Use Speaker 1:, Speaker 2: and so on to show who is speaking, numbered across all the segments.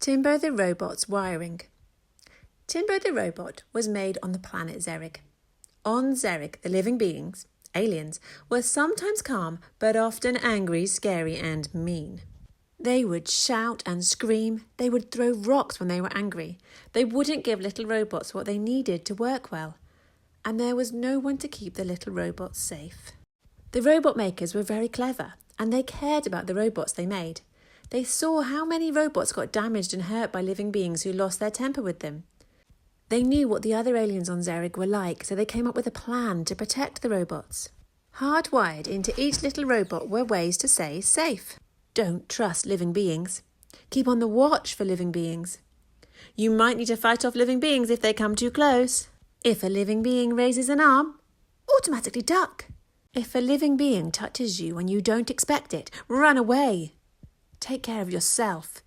Speaker 1: Timbo the robot's wiring. Timbo the robot was made on the planet Zerig. On Zerig, the living beings, aliens, were sometimes calm but often angry, scary and mean. They would shout and scream. They would throw rocks when they were angry. They wouldn't give little robots what they needed to work well. And there was no one to keep the little robots safe. The robot makers were very clever and they cared about the robots they made. They saw how many robots got damaged and hurt by living beings who lost their temper with them. They knew what the other aliens on Zerig were like, so they came up with a plan to protect the robots. Hardwired into each little robot were ways to stay safe. Don't trust living beings. Keep on the watch for living beings. You might need to fight off living beings if they come too close. If a living being raises an arm, automatically duck. If a living being touches you when you don't expect it, run away. Take care of yourself.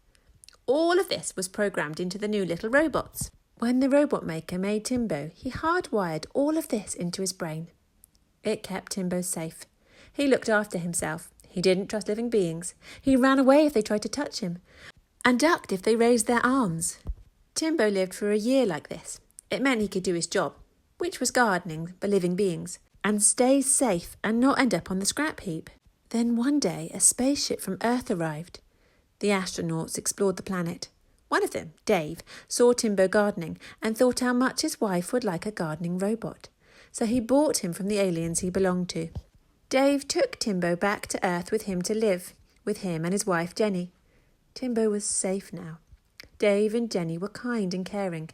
Speaker 1: All of this was programmed into the new little robots. When the robot maker made Timbo, he hardwired all of this into his brain. It kept Timbo safe. He looked after himself. He didn't trust living beings. He ran away if they tried to touch him, and ducked if they raised their arms. Timbo lived for a year like this. It meant he could do his job, which was gardening for living beings, and stay safe and not end up on the scrap heap. Then one day a spaceship from Earth arrived. The astronauts explored the planet. One of them, Dave, saw Timbo gardening and thought how much his wife would like a gardening robot. So he bought him from the aliens he belonged to. Dave took Timbo back to Earth with him to live, with him and his wife Jenny. Timbo was safe now. Dave and Jenny were kind and caring.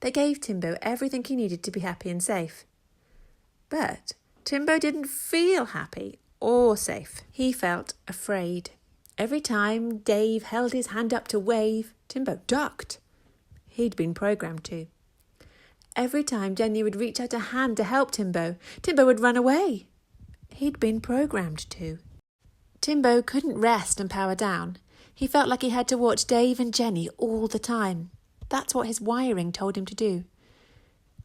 Speaker 1: They gave Timbo everything he needed to be happy and safe. But Timbo didn't feel happy or safe. He felt afraid. Every time Dave held his hand up to wave, Timbo ducked. He'd been programmed to. Every time Jenny would reach out a hand to help Timbo, Timbo would run away. He'd been programmed to. Timbo couldn't rest and power down. He felt like he had to watch Dave and Jenny all the time. That's what his wiring told him to do.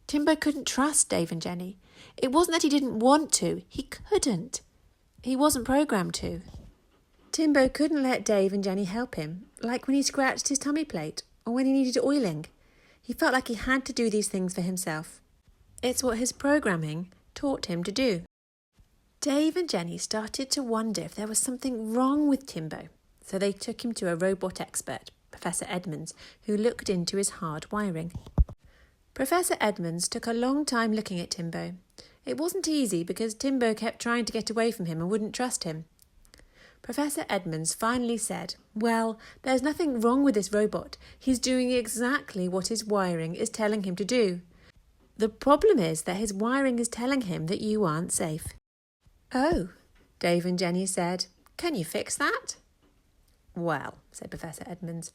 Speaker 1: Timbo couldn't trust Dave and Jenny. It wasn't that he didn't want to. He couldn't. He wasn't programmed to. Timbo couldn't let Dave and Jenny help him, like when he scratched his tummy plate or when he needed oiling. He felt like he had to do these things for himself. It's what his programming taught him to do. Dave and Jenny started to wonder if there was something wrong with Timbo, so they took him to a robot expert, Professor Edmonds, who looked into his hard wiring. Professor Edmonds took a long time looking at Timbo. It wasn't easy because Timbo kept trying to get away from him and wouldn't trust him. Professor Edmonds finally said, "Well, there's nothing wrong with this robot. He's doing exactly what his wiring is telling him to do. The problem is that his wiring is telling him that you aren't safe." "Oh," Dave and Jenny said. "Can you fix that?" "Well," said Professor Edmonds,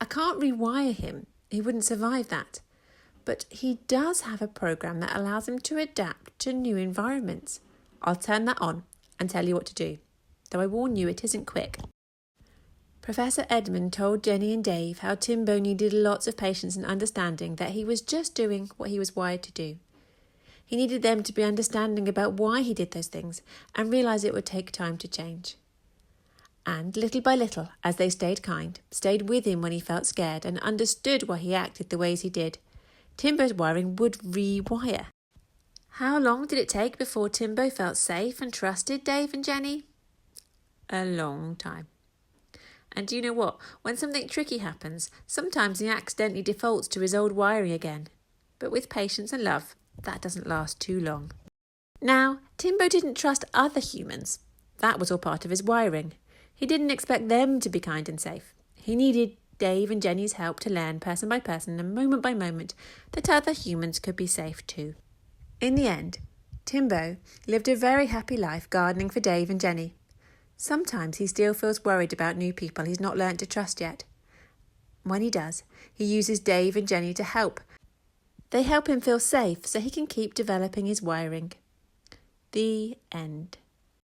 Speaker 1: "I can't rewire him. He wouldn't survive that. But he does have a program that allows him to adapt to new environments. I'll turn that on and tell you what to do. Though I warn you, it isn't quick." Professor Edmund told Jenny and Dave how Timbo needed lots of patience and understanding that he was just doing what he was wired to do. He needed them to be understanding about why he did those things and realise it would take time to change. And little by little, as they stayed kind, stayed with him when he felt scared and understood why he acted the ways he did, Timbo's wiring would rewire. How long did it take before Timbo felt safe and trusted Dave and Jenny? A long time. And do you know what? When something tricky happens, sometimes he accidentally defaults to his old wiring again. But with patience and love, that doesn't last too long. Now, Timbo didn't trust other humans. That was all part of his wiring. He didn't expect them to be kind and safe. He needed Dave and Jenny's help to learn person by person and moment by moment that other humans could be safe too. In the end, Timbo lived a very happy life gardening for Dave and Jenny. Sometimes he still feels worried about new people he's not learnt to trust yet. When he does, he uses Dave and Jenny to help. They help him feel safe so he can keep developing his wiring. The end.